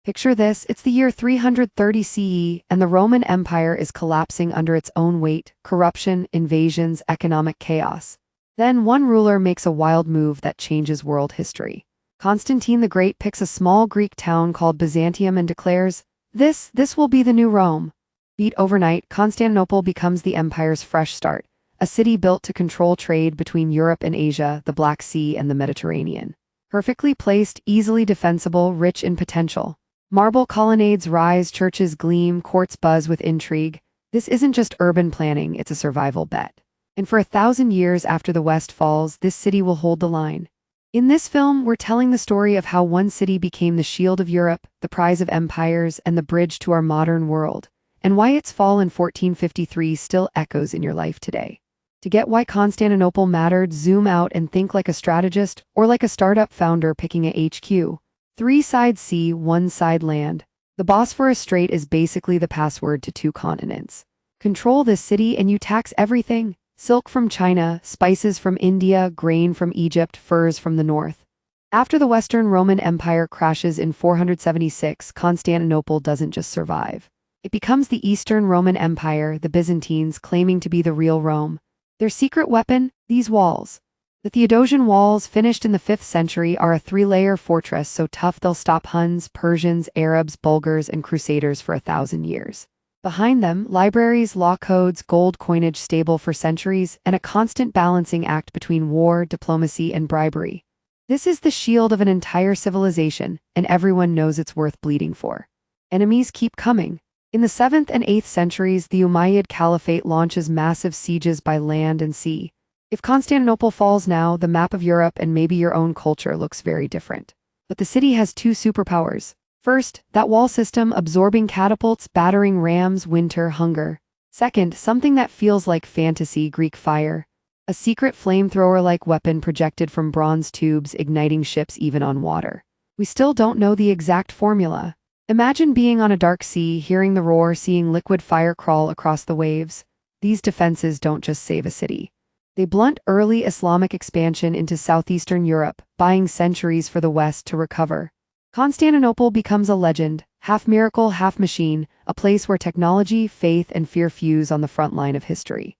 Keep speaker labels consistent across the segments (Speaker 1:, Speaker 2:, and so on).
Speaker 1: Picture this, it's the year 330 CE, and the Roman Empire is collapsing under its own weight: corruption, invasions, economic chaos. Then one ruler makes a wild move that changes world history. Constantine the Great picks a small Greek town called Byzantium and declares, This will be the new Rome. Beat overnight, Constantinople becomes the empire's fresh start, a city built to control trade between Europe and Asia, the Black Sea and the Mediterranean. Perfectly placed, easily defensible, rich in potential. Marble colonnades rise, churches gleam, courts buzz with intrigue. This isn't just urban planning, it's a survival bet. And for 1,000 years after the West falls, this city will hold the line. In this film, we're telling the story of how one city became the shield of Europe, the prize of empires, and the bridge to our modern world, and why its fall in 1453 still echoes in your life today. To get why Constantinople mattered, zoom out and think like a strategist or like a startup founder picking a HQ. 3 sides sea, 1 side land. The Bosphorus Strait is basically the password to 2 continents. Control this city and you tax everything. Silk from China, spices from India, grain from Egypt, furs from the north. After the Western Roman Empire crashes in 476, Constantinople doesn't just survive. It becomes the Eastern Roman Empire, the Byzantines claiming to be the real Rome. Their secret weapon? These walls. The Theodosian walls, finished in the 5th century, are a 3-layer fortress so tough they'll stop Huns, Persians, Arabs, Bulgars, and Crusaders for 1,000 years. Behind them, libraries, law codes, gold coinage stable for centuries, and a constant balancing act between war, diplomacy, and bribery. This is the shield of an entire civilization, and everyone knows it's worth bleeding for. Enemies keep coming. In the 7th and 8th centuries, the Umayyad Caliphate launches massive sieges by land and sea. If Constantinople falls now, the map of Europe and maybe your own culture looks very different. But the city has 2 superpowers. First, that wall system, absorbing catapults, battering rams, winter, hunger. Second, something that feels like fantasy, Greek fire. A secret flamethrower-like weapon projected from bronze tubes, igniting ships even on water. We still don't know the exact formula. Imagine being on a dark sea, hearing the roar, seeing liquid fire crawl across the waves. These defenses don't just save a city. They blunt early Islamic expansion into southeastern Europe, buying centuries for the West to recover. Constantinople becomes a legend, half miracle, half machine, a place where technology, faith, and fear fuse on the front line of history.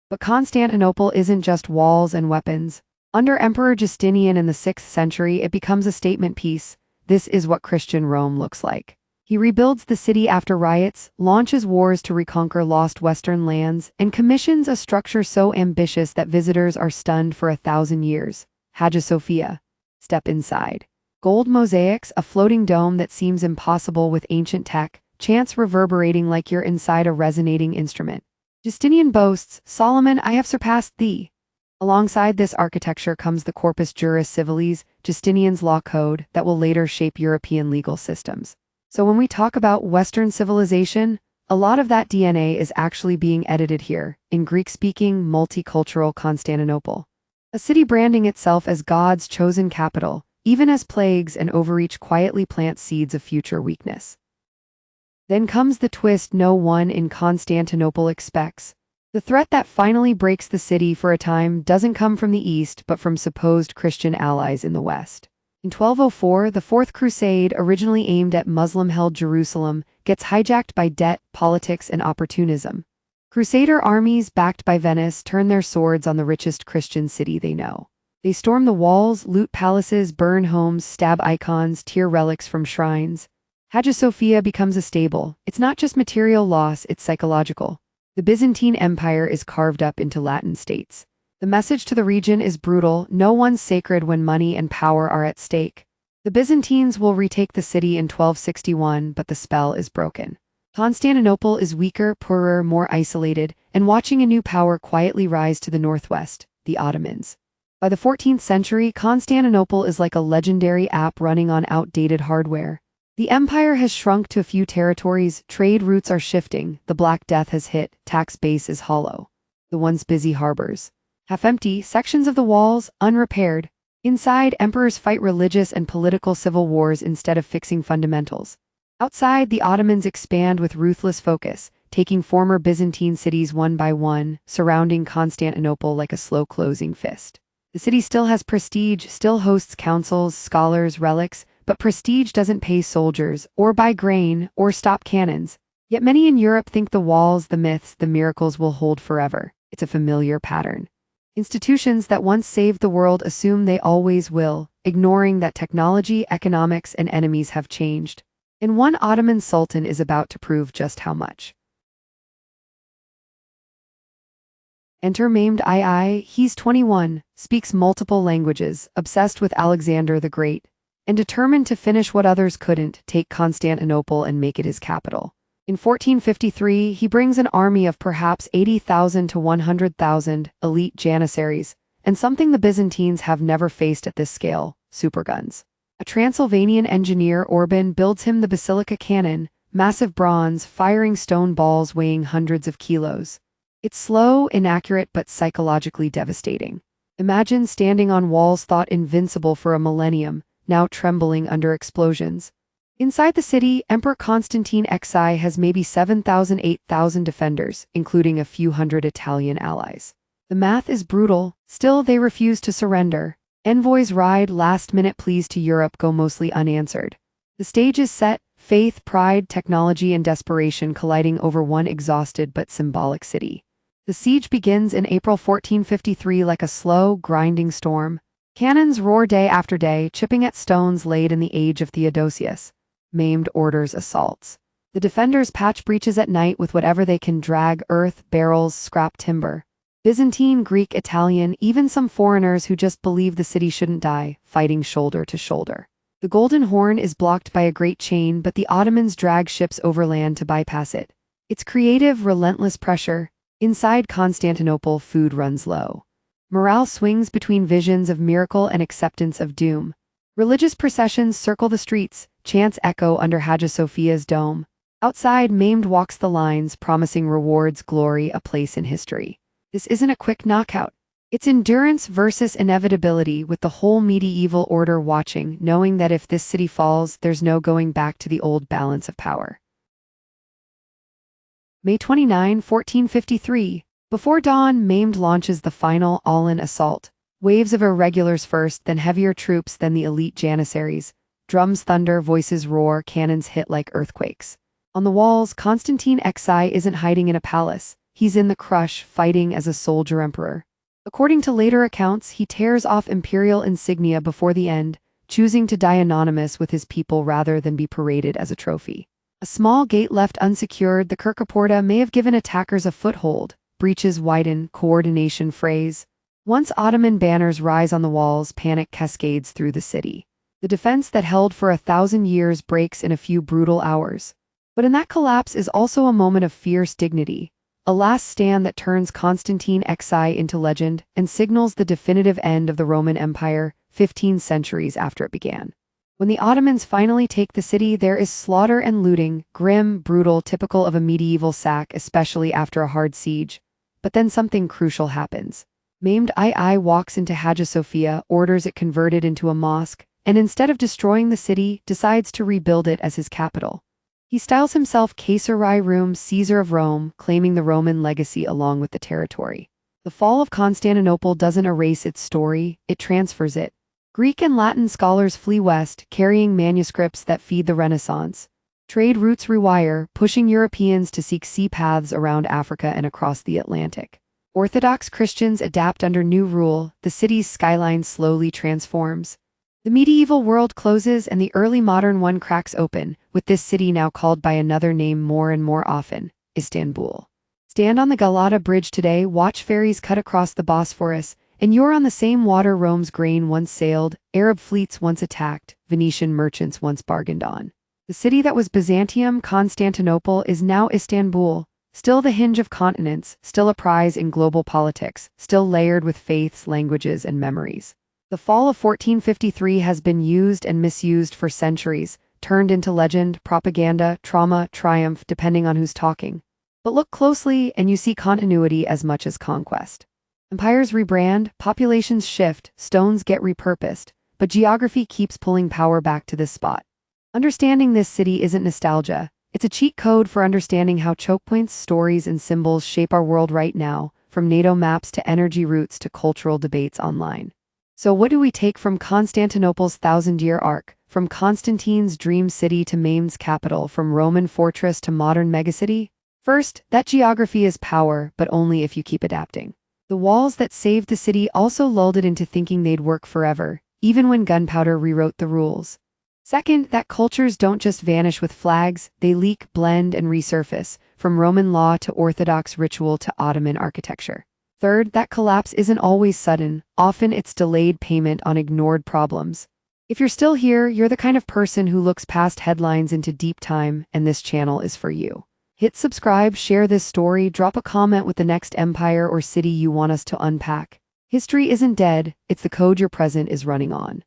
Speaker 1: But Constantinople isn't just walls and weapons. Under Emperor Justinian in the 6th century, it becomes a statement piece. This is what Christian Rome looks like. He rebuilds the city after riots, launches wars to reconquer lost Western lands, and commissions a structure so ambitious that visitors are stunned for 1,000 years. Hagia Sophia. Step inside. Gold mosaics, a floating dome that seems impossible with ancient tech, chants reverberating like you're inside a resonating instrument. Justinian boasts, Solomon, I have surpassed thee. Alongside this architecture comes the Corpus Juris Civilis, Justinian's law code that will later shape European legal systems. So when we talk about Western civilization, a lot of that DNA is actually being edited here, in Greek-speaking, multicultural Constantinople. A city branding itself as God's chosen capital, even as plagues and overreach quietly plant seeds of future weakness. Then comes the twist no one in Constantinople expects. The threat that finally breaks the city for a time doesn't come from the east but from supposed Christian allies in the west. In 1204, the Fourth Crusade, originally aimed at Muslim-held Jerusalem, gets hijacked by debt, politics, and opportunism. Crusader armies, backed by Venice, turn their swords on the richest Christian city they know. They storm the walls, loot palaces, burn homes, stab icons, tear relics from shrines. Hagia Sophia becomes a stable. It's not just material loss, it's psychological. The Byzantine Empire is carved up into Latin states. The message to the region is brutal: no one's sacred when money and power are at stake. The Byzantines will retake the city in 1261, but the spell is broken. Constantinople is weaker, poorer, more isolated, and watching a new power quietly rise to the northwest, the Ottomans. By the 14th century, Constantinople is like a legendary app running on outdated hardware. The empire has shrunk to a few territories, trade routes are shifting, the Black Death has hit, tax base is hollow. The once busy harbors. Half empty, sections of the walls, unrepaired. Inside, emperors fight religious and political civil wars instead of fixing fundamentals. Outside, the Ottomans expand with ruthless focus, taking former Byzantine cities one by one, surrounding Constantinople like a slow-closing fist. The city still has prestige, still hosts councils, scholars, relics, but prestige doesn't pay soldiers, or buy grain, or stop cannons. Yet many in Europe think the walls, the myths, the miracles will hold forever. It's a familiar pattern. Institutions that once saved the world assume they always will, ignoring that technology, economics, and enemies have changed. And one Ottoman sultan is about to prove just how much. Enter Maimed II. He's 21, speaks multiple languages, obsessed with Alexander the Great, and determined to finish what others couldn't, take Constantinople and make it his capital. In 1453, he brings an army of perhaps 80,000 to 100,000 elite janissaries, and something the Byzantines have never faced at this scale: superguns. A Transylvanian engineer, Orban, builds him the basilica cannon, massive bronze, firing stone balls weighing hundreds of kilos. It's slow, inaccurate, but psychologically devastating. Imagine standing on walls thought invincible for a millennium, now trembling under explosions. Inside the city, Emperor Constantine XI has maybe 7,000, 8,000 defenders, including a few hundred Italian allies. The math is brutal, still they refuse to surrender. Envoys ride, last-minute pleas to Europe go mostly unanswered. The stage is set, faith, pride, technology, and desperation colliding over one exhausted but symbolic city. The siege begins in April 1453 like a slow, grinding storm. Cannons roar day after day, chipping at stones laid in the age of Theodosius. Maimed orders assaults. The defenders patch breaches at night with whatever they can drag: earth, barrels, scrap timber. Byzantine, Greek, Italian, even some foreigners who just believe the city shouldn't die, fighting shoulder to shoulder. The Golden Horn is blocked by a great chain, but the Ottomans drag ships overland to bypass it. It's creative, relentless pressure. Inside Constantinople, food runs low. Morale swings between visions of miracle and acceptance of doom. Religious processions circle the streets, chants echo under Hagia Sophia's dome. Outside, Maimed walks the lines, promising rewards, glory, a place in history. This isn't a quick knockout. It's endurance versus inevitability, with the whole medieval order watching, knowing that if this city falls, there's no going back to the old balance of power. May 29, 1453. Before dawn, Maimed launches the final all-in assault. Waves of irregulars first, then heavier troops, then the elite janissaries. Drums thunder, voices roar, cannons hit like earthquakes. On the walls, Constantine XI isn't hiding in a palace. He's in the crush, fighting as a soldier emperor. According to later accounts, he tears off imperial insignia before the end, choosing to die anonymous with his people rather than be paraded as a trophy. A small gate left unsecured, the Kirkaporta, may have given attackers a foothold. Breaches widen, coordination frays. Once Ottoman banners rise on the walls, panic cascades through the city. The defense that held for 1,000 years breaks in a few brutal hours. But in that collapse is also a moment of fierce dignity. A last stand that turns Constantine XI into legend and signals the definitive end of the Roman Empire 15 centuries after it began. When the Ottomans finally take the city, there is slaughter and looting, grim, brutal, typical of a medieval sack, especially after a hard siege. But then something crucial happens. Maimed II walks into Hagia Sophia, orders it converted into a mosque, and instead of destroying the city, decides to rebuild it as his capital. He styles himself Caesar Caesar of Rome, claiming the Roman legacy along with the territory. The fall of Constantinople doesn't erase its story, it transfers it. Greek and Latin scholars flee west, carrying manuscripts that feed the Renaissance. Trade routes rewire, pushing Europeans to seek sea paths around Africa and across the Atlantic. Orthodox Christians adapt under new rule, the city's skyline slowly transforms. The medieval world closes and the early modern one cracks open, with this city now called by another name more and more often: Istanbul. Stand on the Galata Bridge today, watch ferries cut across the Bosphorus, and you're on the same water Rome's grain once sailed, Arab fleets once attacked, Venetian merchants once bargained on. The city that was Byzantium, Constantinople, is now Istanbul, still the hinge of continents, still a prize in global politics, still layered with faiths, languages, and memories. The fall of 1453 has been used and misused for centuries, turned into legend, propaganda, trauma, triumph, depending on who's talking. But look closely and you see continuity as much as conquest. Empires rebrand, populations shift, stones get repurposed, but geography keeps pulling power back to this spot. Understanding this city isn't nostalgia, it's a cheat code for understanding how choke points, stories, and symbols shape our world right now, from NATO maps to energy routes to cultural debates online. So what do we take from Constantinople's thousand-year arc? From Constantine's dream city to Maime's capital, from Roman fortress to modern megacity? First, that geography is power, but only if you keep adapting. The walls that saved the city also lulled it into thinking they'd work forever, even when gunpowder rewrote the rules. Second, that cultures don't just vanish with flags, they leak, blend, and resurface, from Roman law to Orthodox ritual to Ottoman architecture. Third, that collapse isn't always sudden, often it's delayed payment on ignored problems. If you're still here, you're the kind of person who looks past headlines into deep time, and this channel is for you. Hit subscribe, share this story, drop a comment with the next empire or city you want us to unpack. History isn't dead, it's the code your present is running on.